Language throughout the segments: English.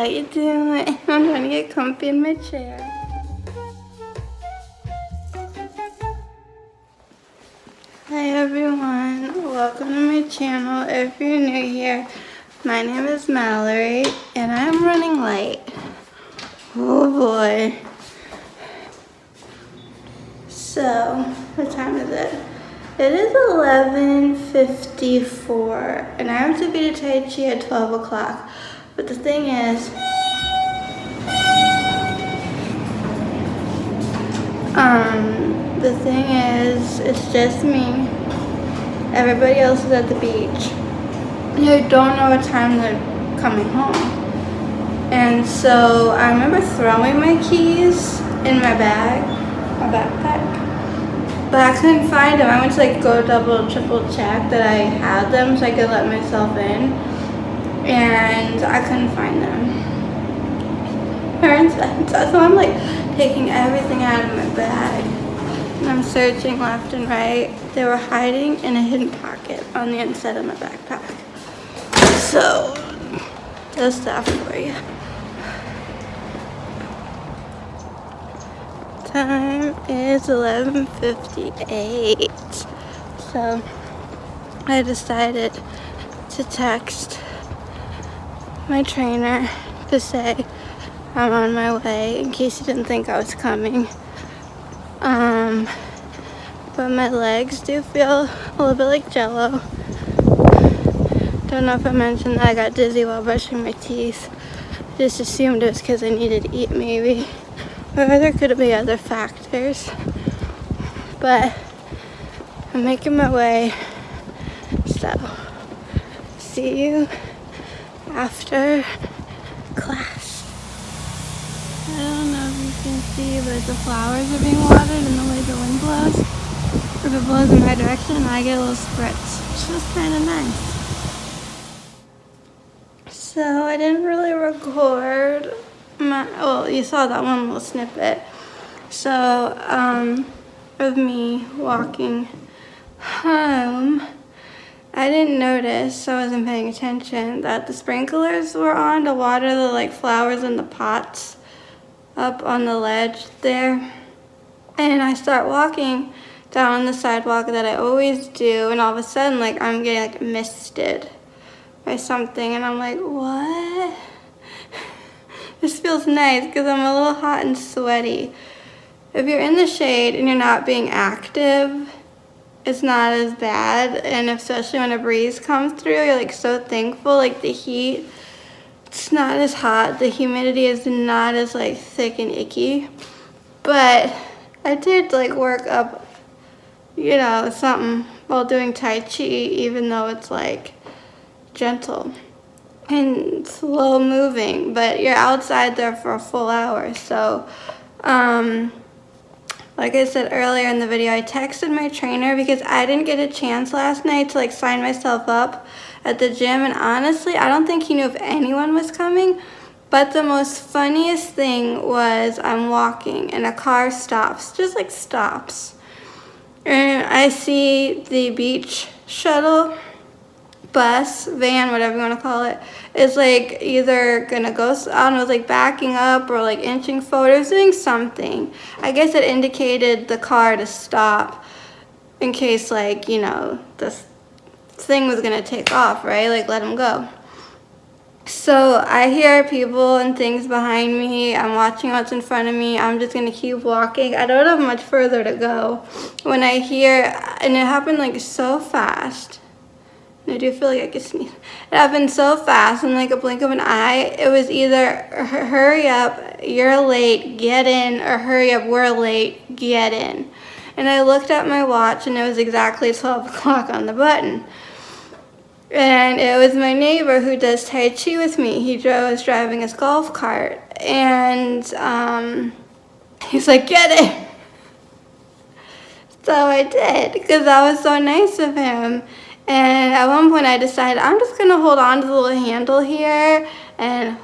How you doing? I'm trying to get comfy in my chair. Hi everyone, welcome to my channel. If you're new here, my name is Mallory and I'm running late. Oh boy. So, what time is it? It is 11:54 and I have to be to Tai Chi at 12 o'clock. But the thing is, it's just me. Everybody else is at the beach. And I don't know what time they're coming home. And so I remember throwing my keys in my bag, my backpack. But I couldn't find them. I went to go double, triple check that I had them so I could let myself in. And I couldn't find them. So I'm taking everything out of my bag. And I'm searching left and right. They were hiding in a hidden pocket on the inside of my backpack. So, just that for you. Time is 11:58. So, I decided to text my trainer to say I'm on my way in case he didn't think I was coming. But my legs do feel a little bit like jello. Don't know if I mentioned that I got dizzy while brushing my teeth. Just assumed it was because I needed to eat maybe. Or there could be other factors. But I'm making my way. So, see you after class. I don't know if you can see, but the flowers are being watered and the way the wind blows. If it blows in my direction, I get a little spritz, which is kind of nice. So I didn't really record well, you saw that one little snippet. So, of me walking home, I didn't notice, so I wasn't paying attention, that the sprinklers were on to water the flowers in the pots up on the ledge there. And I start walking down the sidewalk that I always do, and all of a sudden I'm getting misted by something, and I'm like, what? This feels nice because I'm a little hot and sweaty. If you're in the shade and you're not being active, it's not as bad, and especially when a breeze comes through, you're so thankful. The heat, it's not as hot. The humidity is not as thick and icky. But I did work up, something while doing Tai Chi, even though it's gentle and slow moving, but you're outside there for a full hour. So, like I said earlier in the video, I texted my trainer because I didn't get a chance last night to sign myself up at the gym, and honestly, I don't think he knew if anyone was coming. But the most funniest thing was I'm walking and a car stops, just stops. And I see the beach shuttle, bus, van, whatever you want to call it, is either gonna go, I don't know, backing up or inching forward. It was doing something. I guess it indicated the car to stop in case this thing was gonna take off, right? Let him go. So I hear people and things behind me. I'm watching what's in front of me. I'm just gonna keep walking. I don't have much further to go when I hear, and it happened so fast. I do feel like I could sneeze. It happened so fast in a blink of an eye. It was either hurry up, you're late, get in, or hurry up, we're late, get in. And I looked at my watch and it was exactly 12 o'clock on the button. And it was my neighbor who does Tai Chi with me. He was driving his golf cart, and he's like, get in. So I did, because that was so nice of him. And at one point I decided I'm just gonna hold on to the little handle here and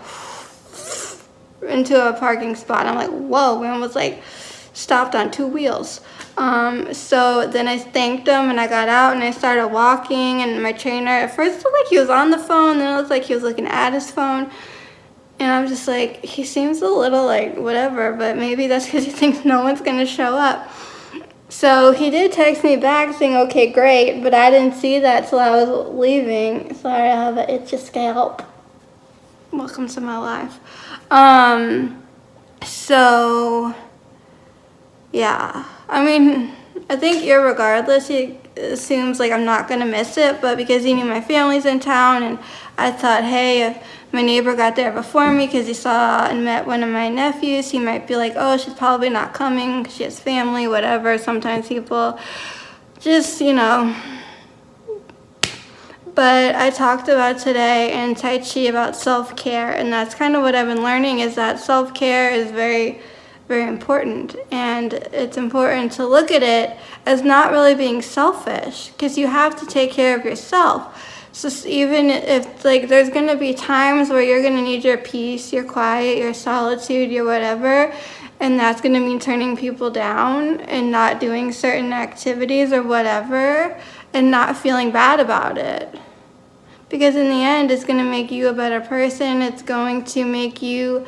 into a parking spot. I'm like, whoa, we almost stopped on two wheels. So then I thanked him and I got out and I started walking, and my trainer, at first it looked like he was on the phone, then it looked like he was looking at his phone. And I'm just like, he seems a little like whatever, but maybe that's because he thinks no one's going to show up. So he did text me back saying, okay, great, but I didn't see that till I was leaving. Sorry, I have an itchy scalp. Welcome to my life. So, yeah. I mean, I think irregardless, he assumes like I'm not going to miss it, but because he knew my family's in town, and I thought, hey, if my neighbor got there before me because he saw and met one of my nephews, he might be like, oh, she's probably not coming because she has family, whatever. Sometimes people just, But I talked about today in Tai Chi about self-care, and that's kind of what I've been learning, is that self-care is very, very important. And it's important to look at it as not really being selfish, because you have to take care of yourself. So even if like there's going to be times where you're going to need your peace, your quiet, your solitude, your whatever, and that's going to mean turning people down and not doing certain activities or whatever, and not feeling bad about it. Because in the end, it's going to make you a better person. It's going to make you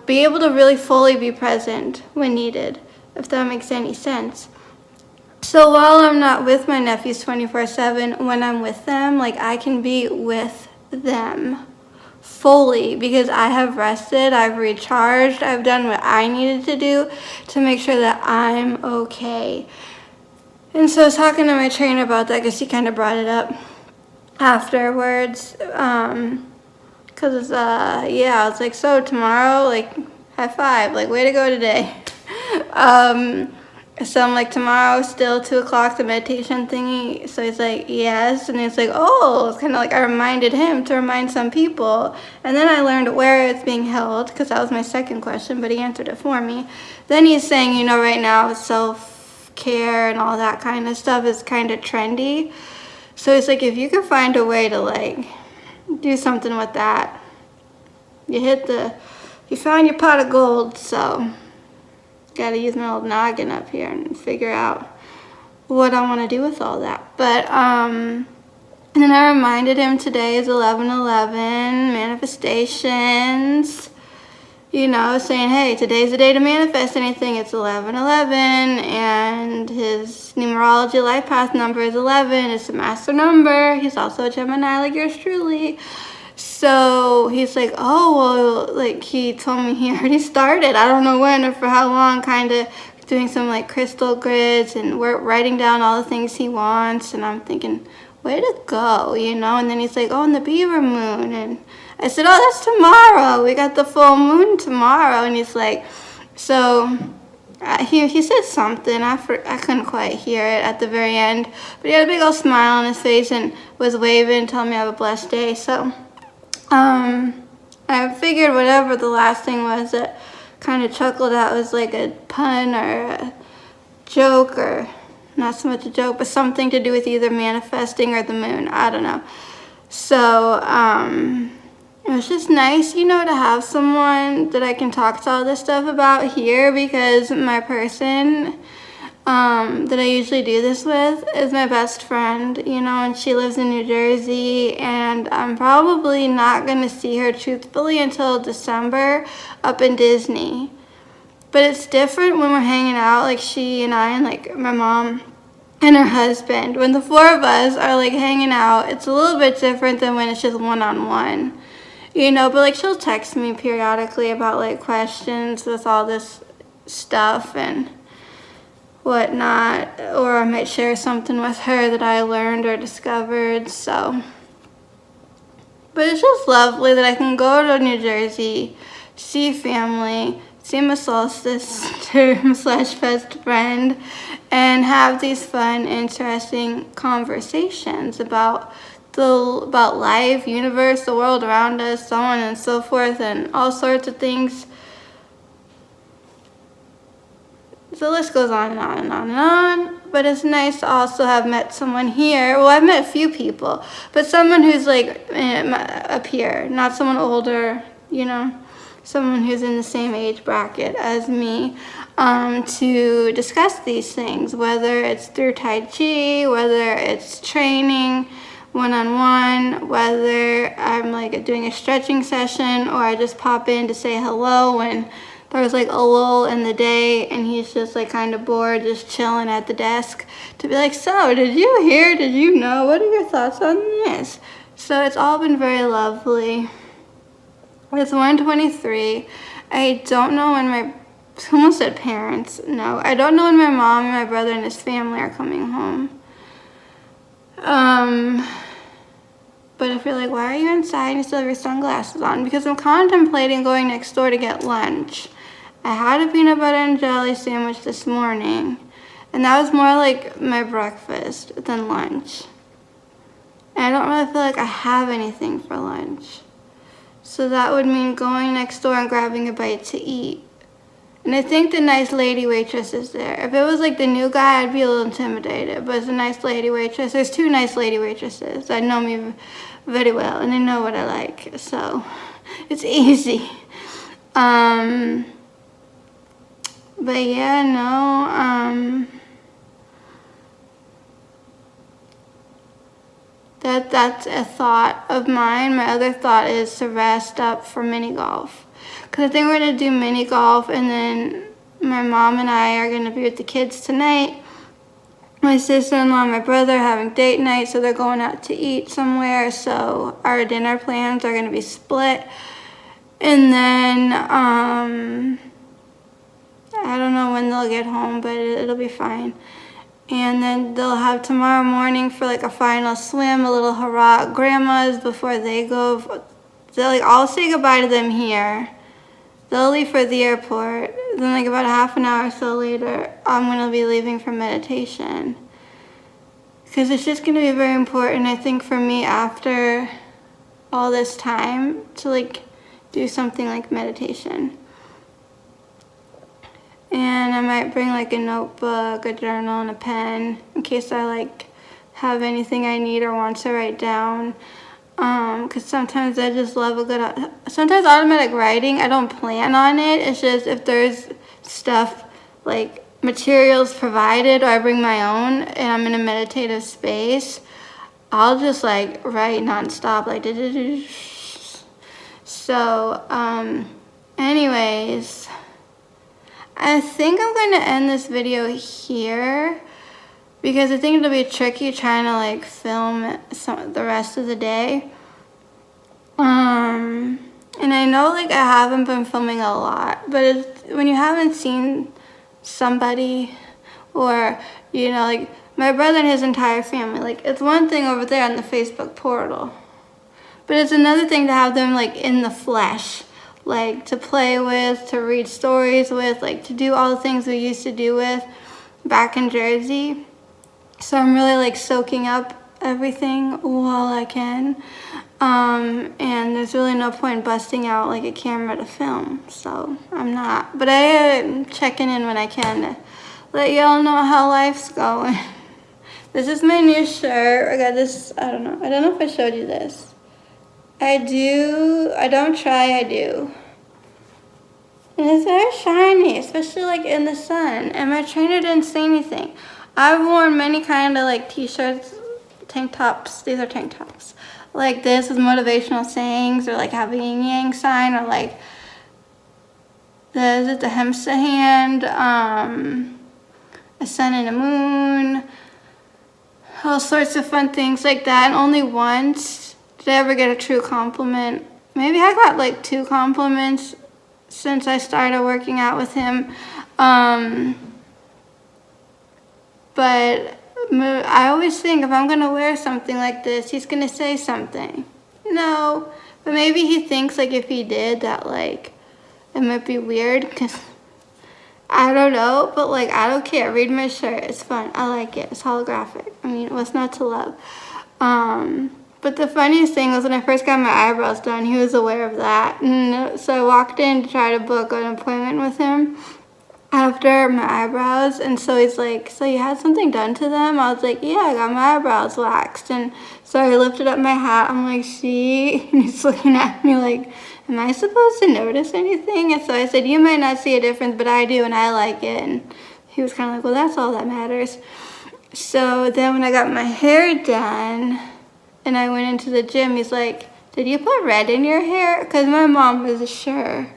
be able to really fully be present when needed, if that makes any sense. So while I'm not with my nephews 24/7, when I'm with them, like I can be with them fully because I have rested, I've recharged, I've done what I needed to do to make sure that I'm okay. And so I was talking to my trainer about that because he kind of brought it up afterwards, because I was like, so tomorrow, like, high five, like, way to go today. So I'm like, tomorrow still 2 o'clock, the meditation thingy. So he's like, yes. And it's like, oh, it's kind of like I reminded him to remind some people. And then I learned where it's being held, because that was my second question, but he answered it for me. Then he's saying, right now self-care and all that kind of stuff is kind of trendy. So it's like, if you can find a way to like do something with that, you found your pot of gold. So gotta use my old noggin up here and figure out what I want to do with all that. But and then I reminded him today is 11/11 manifestations. Saying, hey, today's the day to manifest anything. It's 11/11, and his numerology life path number is 11. It's a master number. He's also a Gemini, like yours truly. So he's like, oh, well, like he told me he already started. I don't know when or for how long, kind of doing some like crystal grids, and we're writing down all the things he wants. And I'm thinking, way to go, And then he's like, oh, and the Beaver moon, and I said, oh, that's tomorrow. We got the full moon tomorrow. And he's like, so he said something. I couldn't quite hear it at the very end. But he had a big old smile on his face and was waving, telling me I have a blessed day. So I figured whatever the last thing was that kind of chuckled at was like a pun or a joke, or not so much a joke, but something to do with either manifesting or the moon. I don't know. So it was just nice, to have someone that I can talk to all this stuff about here, because my person that I usually do this with is my best friend, and she lives in New Jersey, and I'm probably not going to see her truthfully until December up in Disney. But it's different when we're hanging out, like she and I, and like my mom and her husband. When the four of us are like hanging out, it's a little bit different than when it's just one-on-one. But like she'll text me periodically about like questions with all this stuff and whatnot, or I might share something with her that I learned or discovered. So, but it's just lovely that I can go to New Jersey, see family, see my solstice term / best friend, and have these fun, interesting conversations about life, universe, the world around us, so on and so forth, and all sorts of things. The list goes on and on and on and on. But it's nice to also have met someone here. Well, I've met a few people, but someone who's like up here, not someone older, someone who's in the same age bracket as me, to discuss these things, whether it's through Tai Chi, whether it's training, one-on-one, whether I'm like doing a stretching session or I just pop in to say hello when there's like a lull in the day and he's just like kind of bored, just chilling at the desk, to be like, so did you hear, did you know, what are your thoughts on this? So it's all been very lovely. It's 1:23. I don't know when I almost said parents. No, I don't know when my mom and my brother and his family are coming home. But if you're like, why are you inside and you still have your sunglasses on? Because I'm contemplating going next door to get lunch. I had a peanut butter and jelly sandwich this morning, and that was more like my breakfast than lunch. And I don't really feel like I have anything for lunch. So that would mean going next door and grabbing a bite to eat. And I think the nice lady waitress is there. If it was like the new guy, I'd be a little intimidated, but it's a nice lady waitress. There's 2 nice lady waitresses that know me very well, and they know what I like, so it's easy. But yeah, no, that's a thought of mine. My other thought is to rest up for mini golf. Because I think we're going to do mini golf, and then my mom and I are going to be with the kids tonight. My sister-in-law and my brother are having date night, so they're going out to eat somewhere. So our dinner plans are going to be split. And then, I don't know when they'll get home, but it'll be fine. And then they'll have tomorrow morning for like a final swim, a little hurrah at grandma's before they go. They'll like, I'll say goodbye to them here. They'll leave for the airport. Then like about a half an hour or so later, I'm gonna be leaving for meditation. Because it's just gonna be very important, I think, for me after all this time to like do something like meditation. And I might bring like a notebook, a journal, and a pen in case I like have anything I need or want to write down. Because sometimes I just love a good, sometimes automatic writing, I don't plan on it. It's just if there's stuff like materials provided or I bring my own and I'm in a meditative space, I'll just like write nonstop, like so, anyways, I think I'm going to end this video here because I think it'll be tricky trying to like film the rest of the day. And I know like I haven't been filming a lot, but when you haven't seen somebody, or you know, like my brother and his entire family, like it's one thing over there on the Facebook portal, but it's another thing to have them like in the flesh, like to play with, to read stories with, like to do all the things we used to do with back in Jersey. So I'm really like soaking up everything while I can. And there's really no point busting out like a camera to film, so I'm not. But I am checking in when I can to let y'all know how life's going. This is my new shirt. I got this, I don't know if I showed you this. I do. And it's very shiny, especially like in the sun. And my trainer didn't say anything. I've worn many kind of like t-shirts, tank tops. These are tank tops. Like this with motivational sayings, or like having a yin yang sign, or like the Hemsa hand, a sun and a moon, all sorts of fun things like that. And only once did I ever get a true compliment. Maybe I got like 2 compliments since I started working out with him. But I always think if I'm going to wear something like this, he's going to say something. No, but maybe he thinks like if he did that, like it might be weird, because I don't know, but like I don't care. Read my shirt. It's fun. I like it. It's holographic. I mean, what's not to love? But the funniest thing was when I first got my eyebrows done, he was aware of that. And so I walked in to try to book an appointment with him after my eyebrows, and so he's like, so you had something done to them? I was like, yeah, I got my eyebrows waxed. And so I lifted up my hat. I'm like, see? And he's looking at me like, am I supposed to notice anything? And so I said, you might not see a difference, but I do, and I like it. And he was kind of like, well, that's all that matters. So then when I got my hair done, and I went into the gym, he's like, did you put red in your hair? Because my mom was sure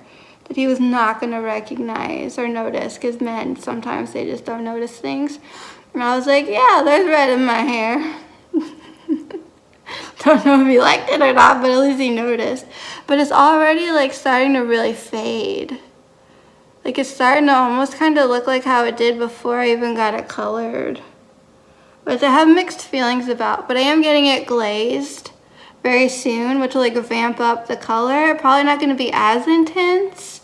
that he was not going to recognize or notice, because men, sometimes they just don't notice things. And I was like, yeah, there's red in my hair. Don't know if he liked it or not, but at least he noticed. But it's already like starting to really fade. Like it's starting to almost kind of look like how it did before I even got it colored. Which I have mixed feelings about, but I am getting it glazed very soon, which will like vamp up the color. Probably not going to be as intense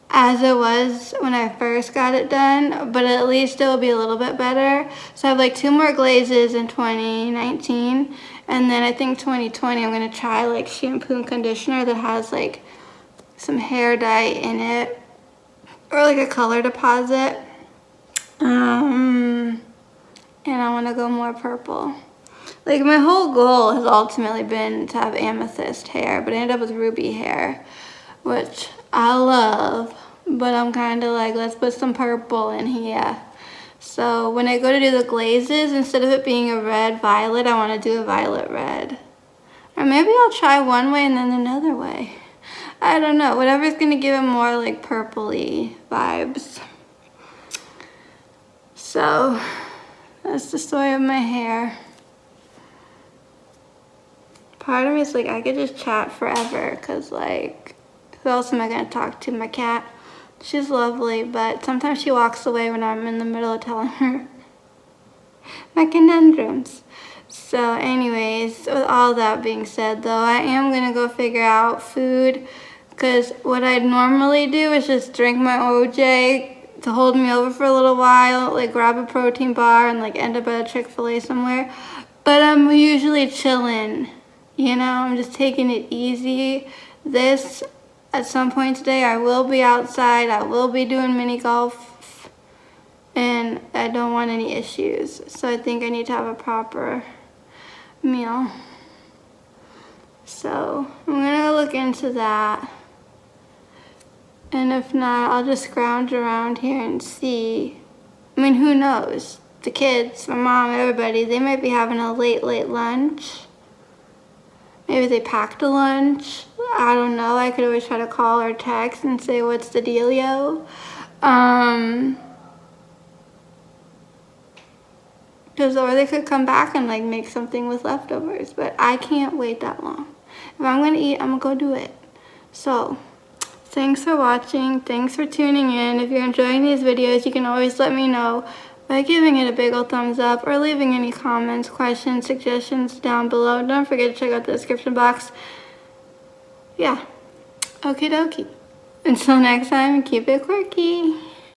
as it was when I first got it done, but at least it will be a little bit better. So I have like 2 more glazes in 2019, and then I think 2020 I'm going to try like shampoo and conditioner that has like some hair dye in it, or like a color deposit. And I want to go more purple. Like my whole goal has ultimately been to have amethyst hair, but I ended up with ruby hair, which I love, but I'm kind of like, let's put some purple in here. So when I go to do the glazes, instead of it being a red violet, I want to do a violet red. Or maybe I'll try one way and then another way. I don't know, whatever's going to give it more like purpley vibes. So that's the story of my hair. Part of me is like, I could just chat forever, because like, who else am I going to talk to? My cat. She's lovely, but sometimes she walks away when I'm in the middle of telling her my conundrums. So anyways, with all that being said though, I am going to go figure out food, because what I'd normally do is just drink my OJ to hold me over for a little while, like grab a protein bar and like end up at a Chick-fil-A somewhere. But I'm usually chilling. You know, I'm just taking it easy. This, at some point today, I will be outside. I will be doing mini golf. And I don't want any issues. So I think I need to have a proper meal. So I'm going to look into that. And if not, I'll just scrounge around here and see. I mean, who knows? The kids, my mom, everybody, they might be having a late lunch. Maybe they packed a lunch. I don't know. I could always try to call or text and say, what's the dealio? Or they could come back and like make something with leftovers. But I can't wait that long. If I'm going to eat, I'm going to go do it. So, thanks for watching. Thanks for tuning in. If you're enjoying these videos, you can always let me know by giving it a big old thumbs up or leaving any comments, questions, suggestions down below. Don't forget to check out the description box. Yeah. Okie dokie. Until next time, keep it quirky.